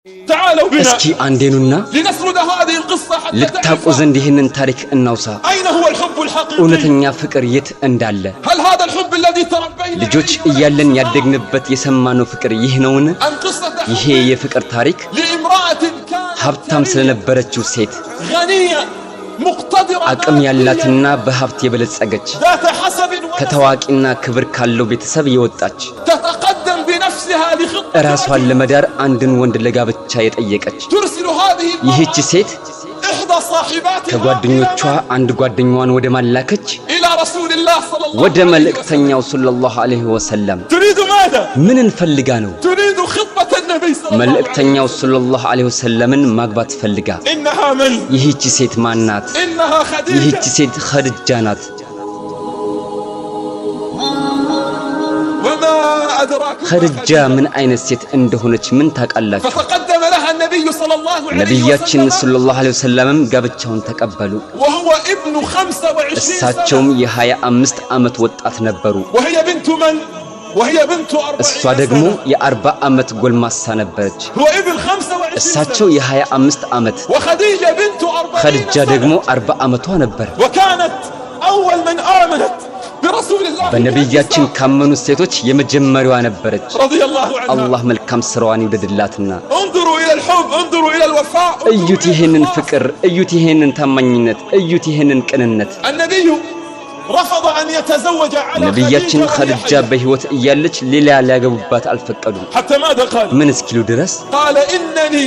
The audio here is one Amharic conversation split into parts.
تعالوا بنا اسكي عندنا لنسرد هذه القصة حتى لتاقو زند ይህንን ታሪክ እናውሳ أين هو الحب الحقيقي እውነተኛ ፍቅር የት እንዳለ هل هذا الحب الذي تربينا ልጆች እያለን ያደግንበት የሰማነው ፍቅር ይህ ነውን أم قصة ይሄ የፍቅር ታሪክ لامرأة كانت ሀብታም ስለነበረችው ሴት غنية مقتدرة አቅም ያላትና በሀብት የበለጸገች ذات حسب ከታዋቂና ክብር ካለው ቤተሰብ የወጣች تتقدم بنفسها لخطة ራሷን ለመዳር አንድን ወንድ ለጋብቻ የጠየቀች ترسل هذه ይህች ሴት إحدى صاحباتها ከጓደኞቿ አንድ ጓደኛዋን ወደ ማላከች إلى رسول الله صلى الله ወደ عليه وسلم መልእክተኛው ሰለላሁ ዐለይሂ ወሰለም تريد ماذا؟ ምንን ፈልጋ ነው تريد خطة النبي صلى الله عليه መልእክተኛው ሰለላሁ ዐለይሂ ወሰለምን ማግባት ፈልጋ وسلم إنها من؟ ይህች ሴት ማናት إنها خديجة ይህች ሴት ኸዲጃ ናት وما أدراك ኸዲጃ ምን አይነት ሴት እንደሆነች ምን ታውቃላችሁ فتقدم لها النبي صلى الله عليه ነብያችን وسلم ሰለላሁ ዐለይሂ ወሰለም ጋብቻውን ተቀበሉ وهو ابن 25 እሳቸውም سنة የ25 ዓመት ወጣት ነበሩ وهي بنت من؟ وهي بنت 40 እሷ ደግሞ የ40 ዓመት ጎልማሳ ነበረች هو ابن 25 እሳቸው የ25 ዓመት وخديجة بنت 40 ኸዲጃ ደግሞ 40 ዓመቷ ነበር وكانت أول من آمنت برسول الله በነብያችን ካመኑ ሴቶች የመጀመሪያዋ ነበረች رضي الله عنها አላህ መልካም ስራዋን ይወደድላትና انظروا إلى الحب انظروا إلى الوفاء እዩት ይሄንን ፍቅር እዩት ይሄንን ታማኝነት እዩት ይሄንን ቅንነት النبي رفض أن يتزوج على ነብያችን خديجة ኸዲጃ በህይወት እያለች ሌላ ሊያገቡባት አልፈቀዱም حتى ماذا قال؟ ምን እስኪሉ ድረስ قال إنني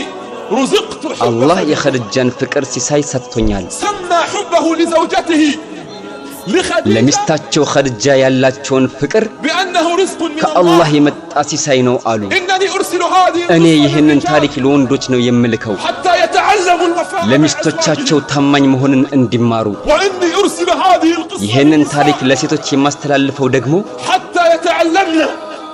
رزقت አላህ حب የኸዲጃን ፍቅር ሲሳይ ሰጥቶኛል سمى حبه لزوجته لخديجة ለሚስታቸው ኸዲጃ ያላቸውን ፍቅር بأنه رزق من ከአላህ الله የመጣ ሲሳይ ነው አሉ إنني أرسل هذه እኔ القصة ይህንን للرجال ታሪክ ለወንዶች ነው የምልከው حتى يتعلموا الوفاء مع ለሚስቶቻቸው أزواجهم. ታማኝ መሆንን እንዲማሩ وإني أرسل هذه القصة ይህንን للنساء ታሪክ ለሴቶች የማስተላልፈው ደግሞ حتى يتعلمن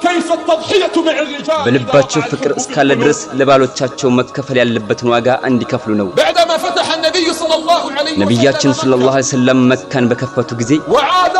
كيف التضحية مع الرجال በልባቸው ፍቅር እስካለ ድረስ ለባሎቻቸው መከፈል ያለበትን ዋጋ እንዲከፍሉ ነው بعدما فتح النبي صلى الله عليه ነብያችን وسلم ሰለላሁ ዐለይሂ ወሰለም መካን በከፈቱ ጊዜ وعاد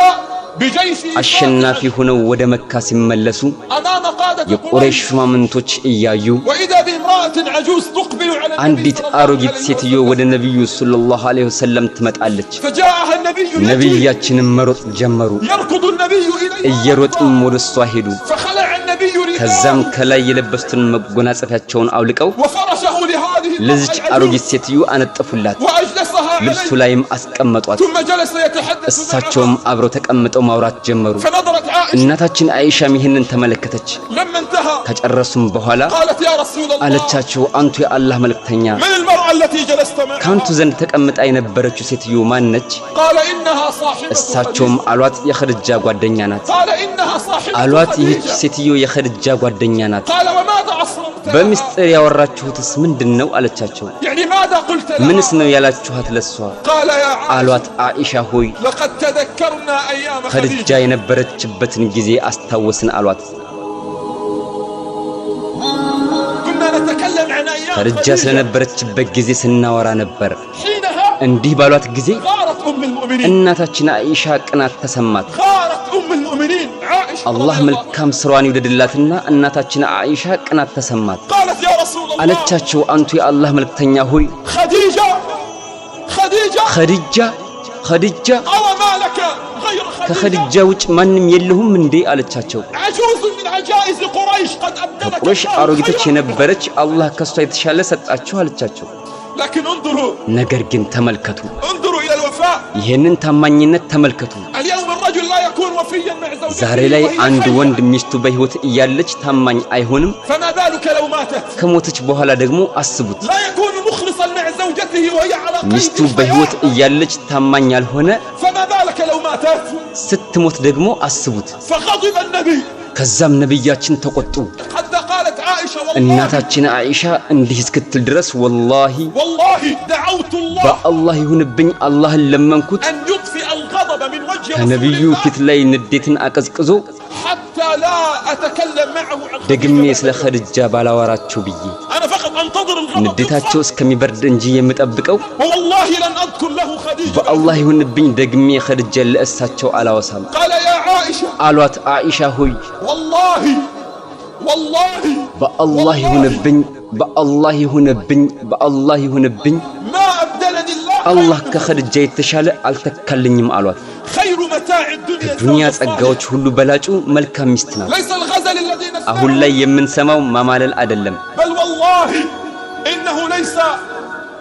بجيش አሸናፊ ሆነው ወደ መካ ሲመለሱ أمام قادة የቁረይሽ قريش ሹማምንቶች እያዩ وإذا بامرأة عجوز تقبل على النبي አንዲት صلى الله አሮጊት عليه ሴትዮ وسلم. ወደ ነብዩ ሰለላሁ ዐለይሂ ወሰለም ትመጣለች فجاءها النبي يجري ነብያችንም መሮጥ ጀመሩ يركض النبي إليها እየሮጥም ወደሷ ሄዱ فخلع النبي ከዛም رداءه ከላይ የለበሱትን መጎናጸፊያቸውን አውልቀው وفرشه لهذه ለዚች المرأة አሮጊት العجوز ሴትዮ አነጠፉላት وأجلسها ልብሱ عليه ላይም አስቀመጧት ثم جلس يتحدث እሳቸውም معها አብረው ተቀምጠው ማውራት ጀመሩ فنظرت عائشة እናታችን አይሻም ይህንን ተመለከተች لما انتهى ከጨረሱም በኋላ قالت يا رسول الله አለቻቸው አንቱ የአላህ መልእክተኛ من المرأة التي جلست معها ካንቱ ዘንድ ተቀምጣ የነበረችው ሴትዮ ማን ነች قال إنها صاحبة እሳቸውም خديجة አሏት የኸዲጃ ጓደኛ ናት قال إنها صاحبة አሏት ይህች خديجة ሴትዮ የኸዲጃ ጓደኛ ናት قال وماذا أصررت በሚስጥር ያወራችሁትስ ምንድነው አለቻቸው يعني ماذا قلت ምንስ لها ነው ያላችኋት ለሷ قال يا عائشة አሏት አኢሻ ሆይ لقد تذكرنا أيام ኸዲጃ خديجة የነበረችበትን ጊዜ አስታወስን አሏት كنا نتكلم عن أيام ኸዲጃ خديجة ስለነበረችበት ጊዜ ስናወራ ነበር حينها እንዲህ ባሏት ጊዜ غارت أم المؤمنين እናታችን አኢሻ ቅናት ተሰማት غارت أم المؤمنين عائشة አላህ رضي الله መልካም ስራዋን ይወደድላትና እናታችን አኢሻ ቅናት ተሰማት قالت يا رسول الله አለቻቸው አንቱ የአላህ መልእክተኛ ሆይ خديجة ኸዲጃ أو ما لك غير خديجة ከኸዲጃ ውጭ ማንም የለሁም እንዴ አለቻቸው عجوز من عجائز قريش قد أبدلك ቁረሽ الله አሮጊቶች خيرا. የነበረች አላህ ከሷ የተሻለ ሰጣችሁ አለቻቸው لكن انظروا ነገር ግን ተመልከቱ انظروا إلى الوفاء ይሄንን ታማኝነት ተመልከቱ اليوم الرجل لا يكون وفيا مع زوجته ዛሬ ላይ وهي አንድ حية. ወንድ ሚስቱ በህይወት እያለች ታማኝ አይሆንም فما بالك لو ماتت ከሞተች በኋላ ደግሞ አስቡት لا يكون مخلصا مع زوجته وهي على قيد ሚስቱ በህይወት الحياة እያለች ታማኝ ያልሆነ فما بالك لو ماتت ስትሞት ደግሞ አስቡት فغضب النبي ከዛም ነብያችን ተቆጡ حتى قالت عائشة والله እናታችን አኢሻ እንዲህ እስክትል ድረስ ወላሂ والله دعوت الله በአላህ ይሁንብኝ አላህን ለመንኩት أن يطفئ الغضب من وجه رسول ከነብዩ الله ፊት ላይ ንዴትን አቀዝቅዞ حتى لا أتكلم معه عن ደግሜ خديجة ስለ ኸዲጃ ባላወራችሁ ብዬ أنا فقط أنتظر الغضب ንዴታቸው يطفى. እስከሚበርድ እንጂ የምጠብቀው والله لن أذكر له خديجة በአላህ ይሁንብኝ ደግሜ ኸዲጃ ለእሳቸው አላወሳም قال يا عائشة አሏት አኢሻ ሆይ والله በአላህ ይሁንብኝ በአላህ ይሁንብኝ በአላህ ይሁንብኝ ما أبدلني الله አላህ ከኸድጃ የተሻለ አልተካልኝም አሏት خير متاع الدنيا ዱንያ ጸጋዎች ሁሉ በላጩ መልካም ሚስት ናት ليس الغزل الذي አሁን ላይ የምንሰማው ማማለል አይደለም بل والله إنه ليس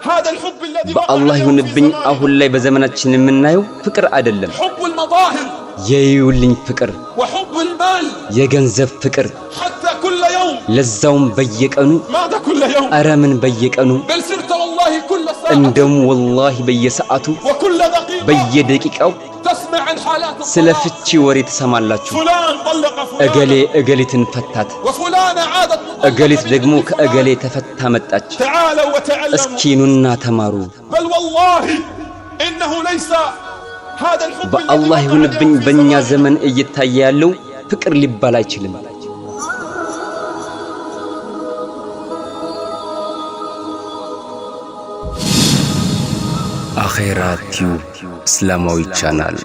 هذا الحب الذي በአላህ ይሁንብኝ አሁን ላይ በዘመናችን የምናየው ፍቅር አይደለም حب المظاهر የይውልኝ ፍቅር وحب المال የገንዘብ ፍቅር حتى كل يوم ለዛውም በየቀኑ ماذا كل يوم አረምን በየቀኑ بل صرت والله كل ساعة እንደም والله በየሰዓቱ وكل دقيقة በየደቂቃው تسمع عن حالات ስለ ፍቺ ወሬ ተሰማላችሁ فلان طلق እገሌ فلان እገሊትን ፈታት وفلانة عادت እገሊት ደግሞ ከእገሌ ተፈታ መጣች تعالوا وتعلموا እስኪኑና ተማሩ بل والله إنه ليس هذا الحب በአላህ ይሁንብኝ በእኛ ዘመን እየታየ ያለው ፍቅር ሊባል አይችልም አኺራ ቲዩብ እስላማዊ ቻናል